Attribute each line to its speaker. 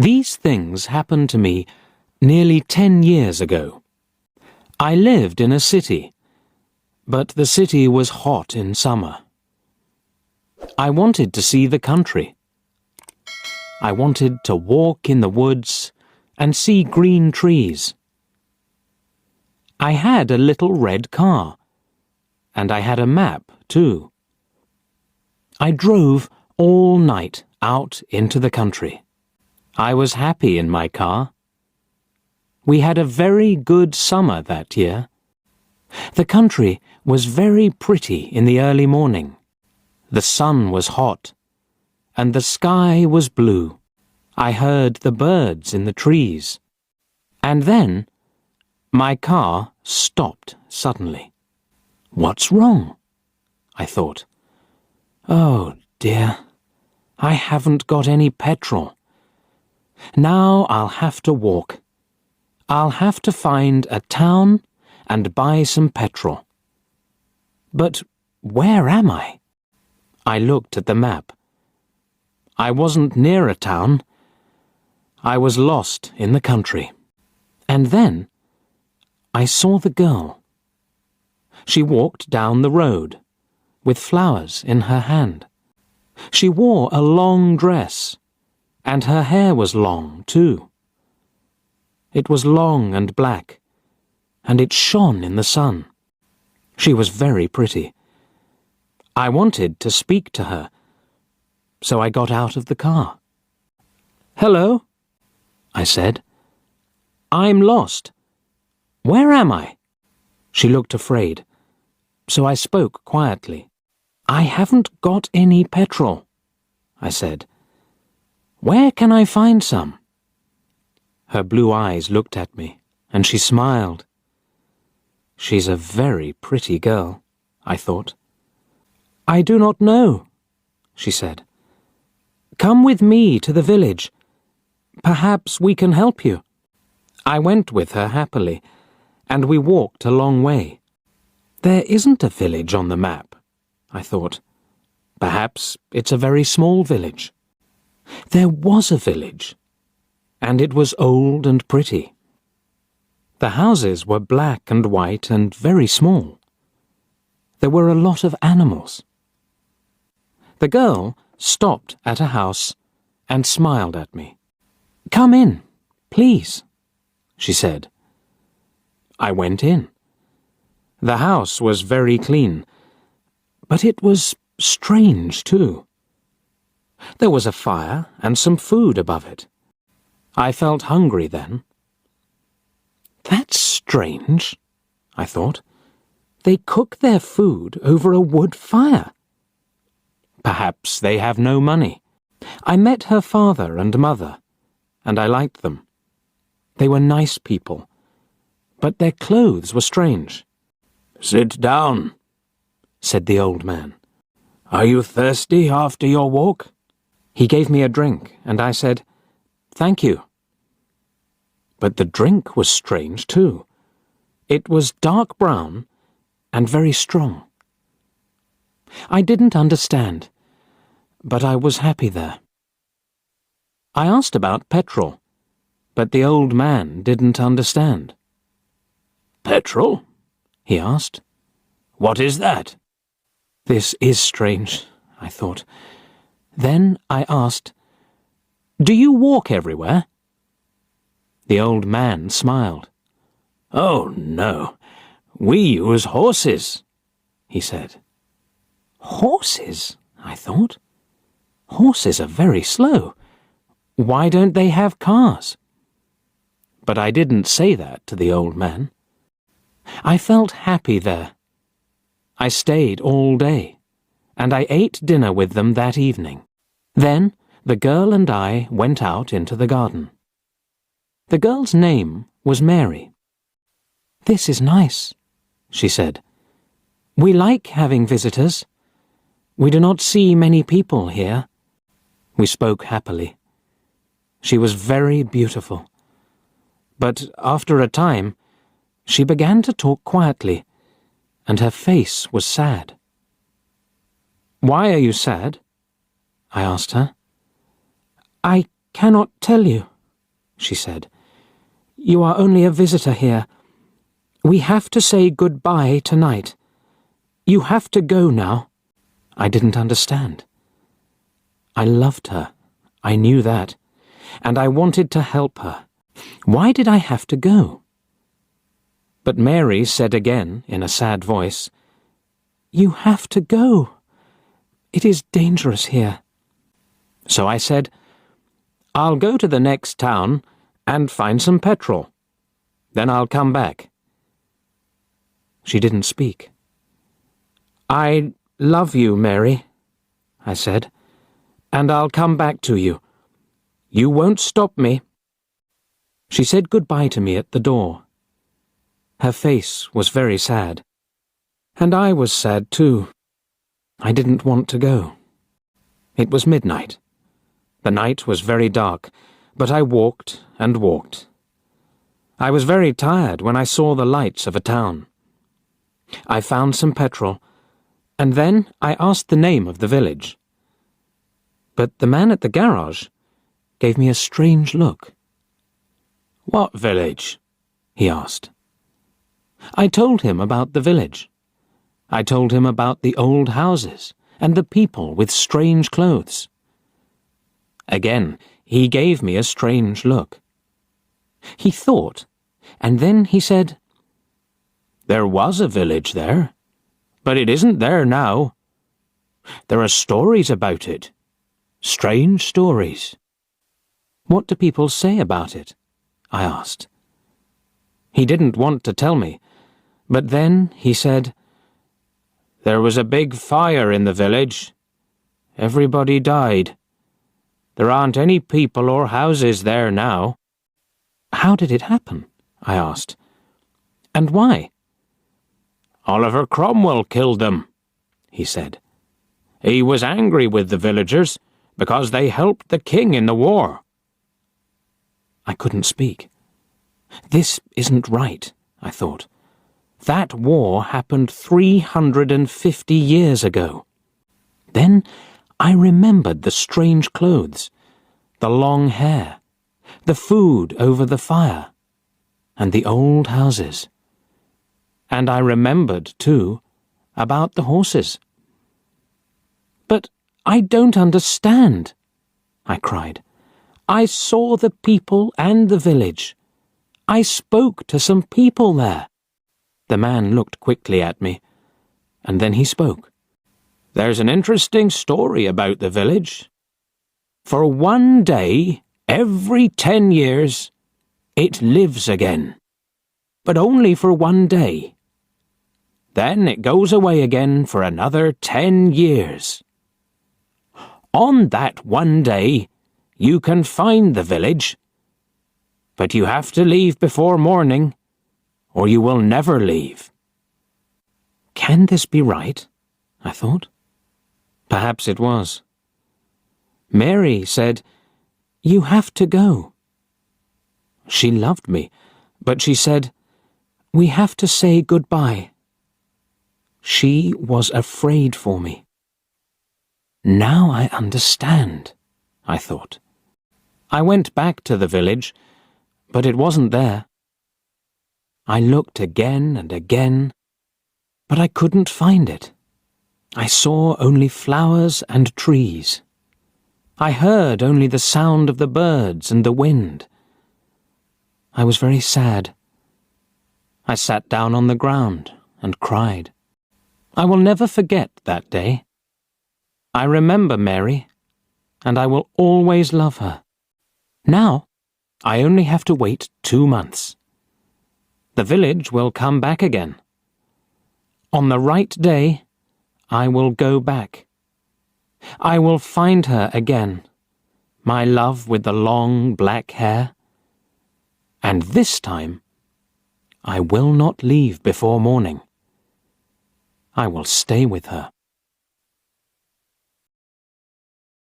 Speaker 1: These things happened to me nearly 10 years ago. I lived in a city, but the city was hot in summer. I wanted to see the country. I wanted to walk in the woods and see green trees. I had a little red car, and I had a map too. I drove all night out into the country. I was happy in my car. We had a very good summer that year. The country was very pretty in the early morning. The sun was hot, and the sky was blue. I heard the birds in the trees. And then my car stopped suddenly. What's wrong? I thought. Oh dear, I haven't got any petrol. Now I'll have to walk. I'll have to find a town and buy some petrol. But where am I? I looked at the map. I wasn't near a town. I was lost in the country. And then I saw the girl. She walked down the road with flowers in her hand. She wore a long dress, and her hair was long too. It was long and black, and it shone in the sun. She was very pretty. I wanted to speak to her, so I got out of the car. "Hello," I said. "I'm lost. Where am I?" She looked afraid, so I spoke quietly. "I haven't got any petrol," I said. "Where can I find some?" Her blue eyes looked at me, and she smiled. She's a very pretty girl, I thought. "I do not know," she said. "Come with me to the village. Perhaps we can help you." I went with her happily, and we walked a long way. There isn't a village on the map, I thought. Perhaps it's a very small village. There was a village, and it was old and pretty. The houses were black and white and very small. There were a lot of animals. The girl stopped at a house and smiled at me. "Come in, please," she said. I went in. The house was very clean, but it was strange too. There was a fire and some food above it. I felt hungry then. That's strange, I thought. They cook their food over a wood fire. Perhaps they have no money. I met her father and mother, and I liked them. They were nice people, but their clothes were strange. "Sit down," said the old man. "Are you thirsty after your walk?" He gave me a drink, and I said, "Thank you." But the drink was strange too. It was dark brown and very strong. I didn't understand, but I was happy there. I asked about petrol, but the old man didn't understand. "Petrol?" he asked. "What is that?" This is strange, I thought. Then I asked, "Do you walk everywhere?" The old man smiled. "Oh, no. We use horses," he said. Horses, I thought. Horses are very slow. Why don't they have cars? But I didn't say that to the old man. I felt happy there. I stayed all day, and I ate dinner with them that evening. Then the girl and I went out into the garden. The girl's name was Mary. "This is nice," she said. "We like having visitors. We do not see many people here." We spoke happily. She was very beautiful. But after a time, she began to talk quietly, and her face was sad. "Why are you sad?" I asked her. "I cannot tell you," she said. "You are only a visitor here. We have to say goodbye tonight. You have to go now." I didn't understand. I loved her. I knew that. And I wanted to help her. Why did I have to go? But Mary said again, in a sad voice, "You have to go. It is dangerous here." So I said, "I'll go to the next town and find some petrol. Then I'll come back." She didn't speak. "I love you, Mary," I said, "and I'll come back to you. You won't stop me." She said goodbye to me at the door. Her face was very sad. And I was sad too. I didn't want to go. It was midnight. The night was very dark, but I walked and walked. I was very tired when I saw the lights of a town. I found some petrol, and then I asked the name of the village. But the man at the garage gave me a strange look. "What village?" he asked. I told him about the village. I told him about the old houses and the people with strange clothes. Again, he gave me a strange look. He thought, and then he said, "There was a village there, but it isn't there now. There are stories about it. Strange stories." "What do people say about it?" I asked. He didn't want to tell me, but then he said, "There was a big fire in the village. Everybody died. There aren't any people or houses there now." "How did it happen?" I asked. "And why?" "Oliver Cromwell killed them," he said. "He was angry with the villagers because they helped the king in the war." I couldn't speak. This isn't right, I thought. That war happened 350 years ago. Then I remembered the strange clothes, the long hair, the food over the fire, and the old houses. And I remembered, too, about the horses. "But I don't understand," I cried. "I saw the people and the village. I spoke to some people there." The man looked quickly at me, and then he spoke. "There's an interesting story about the village. For one day, every 10 years, it lives again. But only for one day. Then it goes away again for another 10 years. On that one day, you can find the village, but you have to leave before morning, or you will never leave." Can this be right? I thought. Perhaps it was. Mary said, "You have to go." She loved me, but she said, "We have to say goodbye." She was afraid for me. Now I understand, I thought. I went back to the village, but it wasn't there. I looked again and again, but I couldn't find it. I saw only flowers and trees. I heard only the sound of the birds and the wind. I was very sad. I sat down on the ground and cried. I will never forget that day. I remember Mary, and I will always love her. Now, I only have to wait 2 months. The village will come back again. On the right day, I will go back. I will find her again, my love with the long black hair. And this time, I will not leave before morning. I will stay with her.